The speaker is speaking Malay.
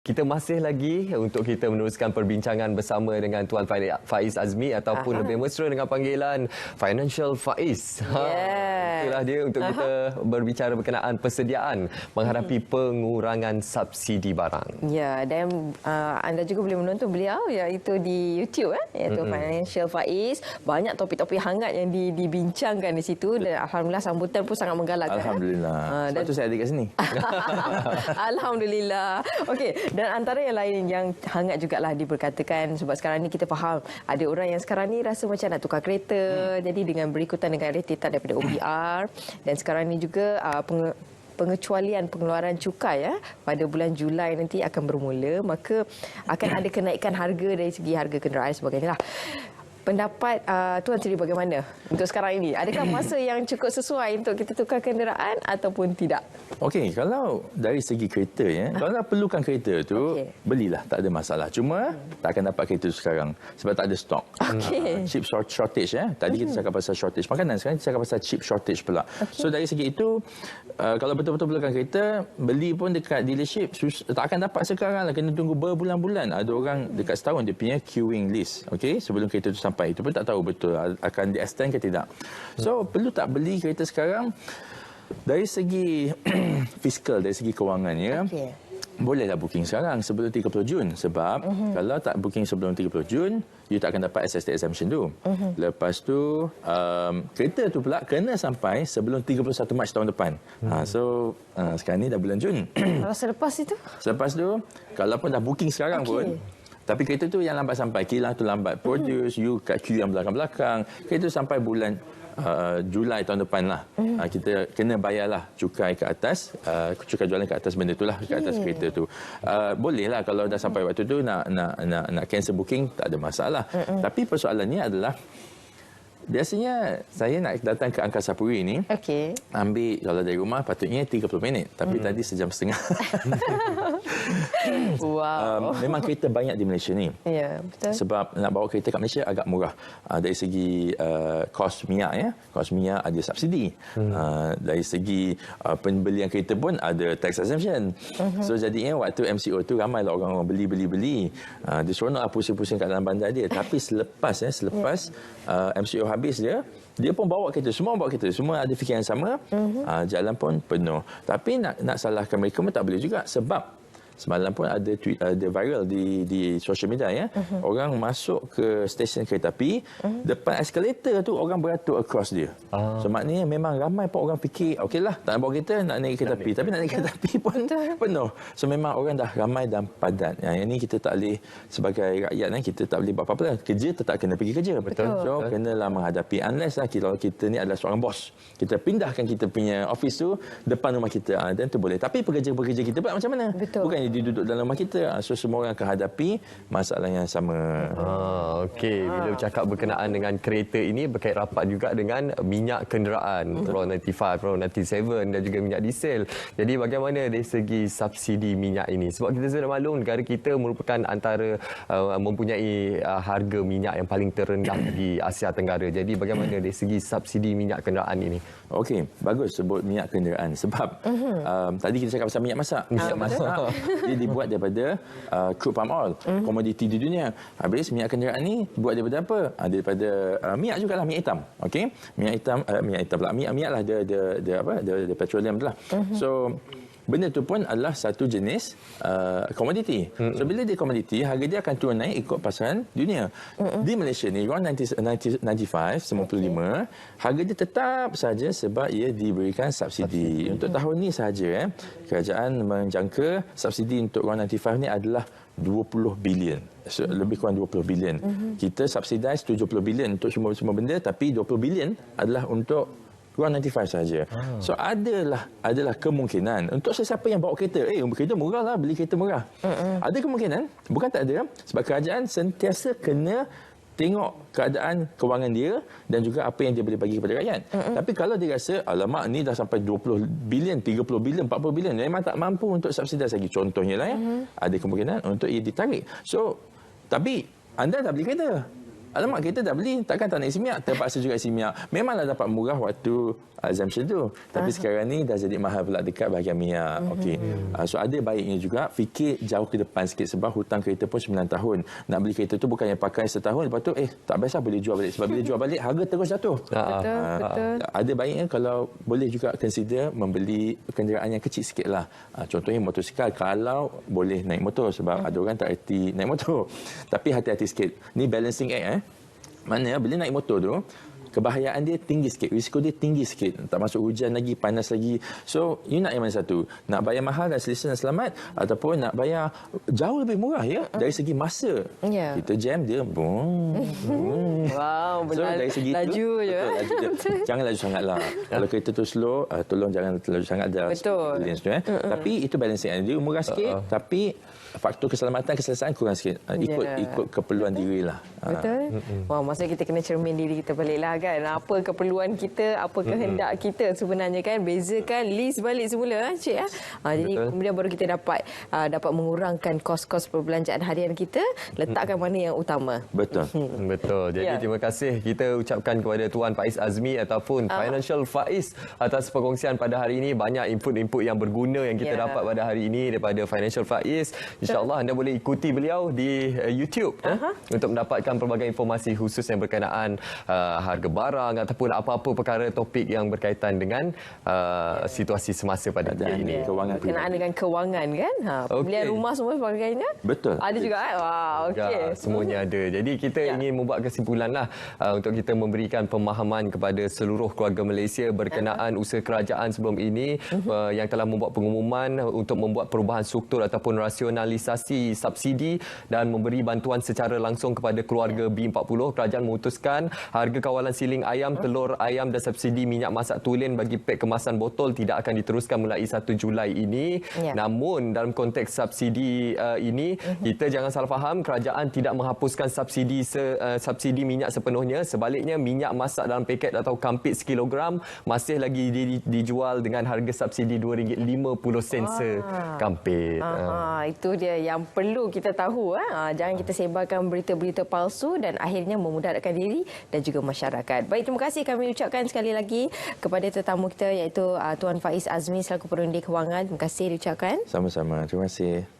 Kita masih lagi untuk kita meneruskan perbincangan bersama dengan Tuan Faiz Azmi ataupun lebih mesra dengan panggilan Financial Faiz. Itulah dia untuk kita berbicara berkenaan persediaan menghadapi pengurangan subsidi barang. Ya, dan anda juga boleh menonton beliau iaitu di YouTube iaitu Financial Faiz. Banyak topik-topik hangat yang dibincangkan di situ dan alhamdulillah sambutan pun sangat menggalakkan. Alhamdulillah. Sebab tu saya ada kat sini. Alhamdulillah. Okey, dan antara yang lain yang hangat jugalah diberkatakan sebab sekarang ni kita faham ada orang yang sekarang ni rasa macam nak tukar kereta. Jadi dengan berikutan dengan rentetan daripada OBR dan sekarang ni juga pengecualian pengeluaran cukai pada bulan Julai nanti akan bermula, maka akan ada kenaikan harga dari segi harga kenderaan sebagainya lah. Pendapat Tuan sendiri bagaimana untuk sekarang ini? Adakah masa yang cukup sesuai untuk kita tukar kenderaan ataupun tidak? Okey, kalau dari segi kereta kalau perlukan kereta tu belilah, tak ada masalah. Cuma tak akan dapat kereta tu sekarang sebab tak ada stok. Chip shortage Tadi kita cakap pasal shortage makanan, sekarang kita cakap pasal chip shortage pula. So dari segi itu kalau betul-betul perlukan kereta, beli pun dekat dealership tak akan dapat sekarang lah, kena tunggu berbulan-bulan. Ada orang dekat setahun dia punya queuing list, okey, sebelum kereta tu sampai. Itu pun tak tahu betul akan di-extend ke tidak. So perlu tak beli kereta sekarang? Dari segi fiskal, dari segi kewangan bolehlah booking sekarang sebelum 30 Jun sebab kalau tak booking sebelum 30 Jun you tak akan dapat SST exemption tu. Lepas tu kereta tu pula kena sampai sebelum 31 Mac tahun depan. So sekarang ni dah bulan Jun. Kalau selepas itu? Selepas tu kalau pun dah booking sekarang pun tapi kereta tu yang lambat sampai, kilang tu lambat produce, you kat queue yang belakang-belakang, kereta tu sampai bulan Julai tahun depan lah. Kita kena bayarlah cukai ke atas, cukai jualan ke atas benda tu lah, ke atas kereta tu. Boleh lah kalau dah sampai waktu tu nak cancel booking, tak ada masalah. Tapi persoalannya adalah biasanya saya nak datang ke Angkasa Puri ni, ambil kalau dari rumah patutnya 30 minit. Tapi tadi sejam setengah. Wow. Memang kereta banyak di Malaysia ni. Ya, betul. Sebab nak bawa kereta kat Malaysia agak murah. Dari segi kos minyak kos minyak ada subsidi. Dari segi pembelian kereta pun ada tax exemption. So jadinya waktu MCO tu ramailah orang beli. Dia seronoklah pusing-pusing kat dalam bandar dia. Tapi selepas MCO habis dia pun bawa kereta, semua bawa kereta, semua ada fikiran sama, jalan pun penuh. Tapi nak salahkan mereka pun tak boleh juga sebab semalam pun ada viral di social media orang masuk ke stesen kereta api, depan eskalator tu orang beratur across dia. So maknanya memang ramai pun orang fikir okeylah tak nak bawa kereta, nak naik kereta api, tapi nak naik kereta api pun penuh. So memang orang dah ramai dan padat. Yang ini kita tak boleh sebagai rakyat kita tak boleh buat apa-apa lah. Kerja tetap kena pergi kerja. So kenalah menghadapi, unless kalau kita ni adalah seorang bos, kita pindahkan kita punya office tu depan rumah kita, dan tu boleh. Tapi pekerja-pekerja kita pula macam mana? Bukannya dia duduk dalam rumah kita. So semua orang akan hadapi masalah yang sama. Okey, bila bercakap berkenaan dengan kereta ini berkait rapat juga dengan minyak kenderaan, RON 95, RON 97 dan juga minyak diesel. Jadi bagaimana dari segi subsidi minyak ini? Sebab kita sudah maklum negara kita merupakan antara mempunyai harga minyak yang paling terendah di Asia Tenggara. Jadi bagaimana dari segi subsidi minyak kenderaan ini? Okey, bagus sebut minyak kenderaan sebab tadi kita cakap pasal minyak masak. Minyak masak dia dibuat daripada crude palm oil, komoditi di dunia. Habis minyak kenderaan ni buat daripada apa? Daripada minyak jugalah, minyak hitam. Okey, minyak hitam pula, minyak lah dia petroleum tu lah. So benda tu pun adalah satu jenis komoditi. So bila dia komoditi, harga dia akan turun naik ikut pasaran dunia. Di Malaysia ni RON 95, harga dia tetap saja sebab ia diberikan subsidi. Untuk tahun ni sahaja kerajaan menjangka subsidi untuk RON 95 ni adalah 20 bilion. So, lebih kurang 20 bilion. Kita subsidize 70 bilion untuk semua benda, tapi 20 bilion adalah untuk RON 95 saja. So adalah kemungkinan untuk sesiapa yang bawa kereta, kereta murah lah, beli kereta murah. Ada kemungkinan, bukan tak ada, sebab kerajaan sentiasa kena tengok keadaan kewangan dia dan juga apa yang dia boleh bagi kepada rakyat. Tapi kalau dia rasa alamak ni dah sampai 20 bilion, 30 bilion, 40 bilion, memang tak mampu untuk subsidize lagi, contohnya lah ada kemungkinan untuk ia ditarik. So tapi anda dah beli kereta, alamak kita dah beli, takkan tak nak isi minyak, terpaksa juga isi minyak. Memanglah dapat murah waktu exemption tu, tapi sekarang ni dah jadi mahal pula dekat bahagian minyak. Okey. So ada baiknya juga fikir jauh ke depan sikit, sebab hutang kereta pun 9 tahun. Nak beli kereta tu bukannya pakai setahun, lepas tu tak best lah, boleh jual balik. Sebab bila jual balik harga terus jatuh. Betul. Ada baiknya kalau boleh juga consider membeli kenderaan yang kecil sikit lah. Contohnya motosikal, kalau boleh naik motor, sebab ada orang tak reti naik motor. Tapi hati-hati sikit. Ni balancing act. Maknanya bila naik motor tu, kebahayaan dia tinggi sikit, risiko dia tinggi sikit. Tak masuk hujan lagi, panas lagi. So, you nak yang mana satu? Nak bayar mahal dan selesa dan selamat, ataupun nak bayar jauh lebih murah ya dari segi masa. Kita jam dia Wow, so, dari segi laju itu, je. laju dia. Jangan laju sangatlah. Kalau kereta tu slow, tolong jangan laju sangat dah. Betul. Tapi itu balancing. Dia murah sikit, tapi faktor keselamatan, keselesaan kurang sikit. Ikut keperluan diri lah. Betul. Wah, maksudnya kita kena cermin diri kita balik lah kan. Apa keperluan kita, apa kehendak kita sebenarnya kan. Bezakan list balik semula cik. Jadi kemudian baru kita dapat mengurangkan kos-kos perbelanjaan harian kita, letakkan mana yang utama. Betul. Betul. Jadi terima kasih kita ucapkan kepada Tuan Faiz Azmi ataupun Financial Faiz atas perkongsian pada hari ini. Banyak input-input yang berguna yang kita dapat pada hari ini daripada Financial Faiz. InsyaAllah anda boleh ikuti beliau di YouTube untuk mendapatkan pelbagai informasi khusus yang berkenaan harga barang ataupun apa-apa perkara topik yang berkaitan dengan situasi semasa pada ketika ini. Kewangan berkenaan dengan kewangan kan. Pembelian rumah semua sebagainya. Betul. Ada juga. Wah, okey. Semuanya ada. Jadi kita ingin membuat kesimpulan lah untuk kita memberikan pemahaman kepada seluruh keluarga Malaysia berkenaan usaha kerajaan sebelum ini yang telah membuat pengumuman untuk membuat perubahan struktur ataupun rasionalisasi subsidi dan memberi bantuan secara langsung kepada keluarga B40. Kerajaan memutuskan harga kawalan siling ayam, telur ayam dan subsidi minyak masak tulen bagi pek kemasan botol tidak akan diteruskan mulai 1 Julai ini. Namun dalam konteks subsidi ini, kita jangan salah faham, kerajaan tidak menghapuskan subsidi minyak sepenuhnya. Sebaliknya, minyak masak dalam paket atau kampit sekilogram masih lagi dijual dengan harga subsidi RM2.50 sekampit. Itu dia yang perlu kita tahu. Jangan kita sebarkan berita-berita palsu dan akhirnya memudaratkan diri dan juga masyarakat. Baik, terima kasih kami ucapkan sekali lagi kepada tetamu kita iaitu Tuan Faiz Azmi selaku Perundi Kewangan. Terima kasih diucapkan. Sama-sama. Terima kasih.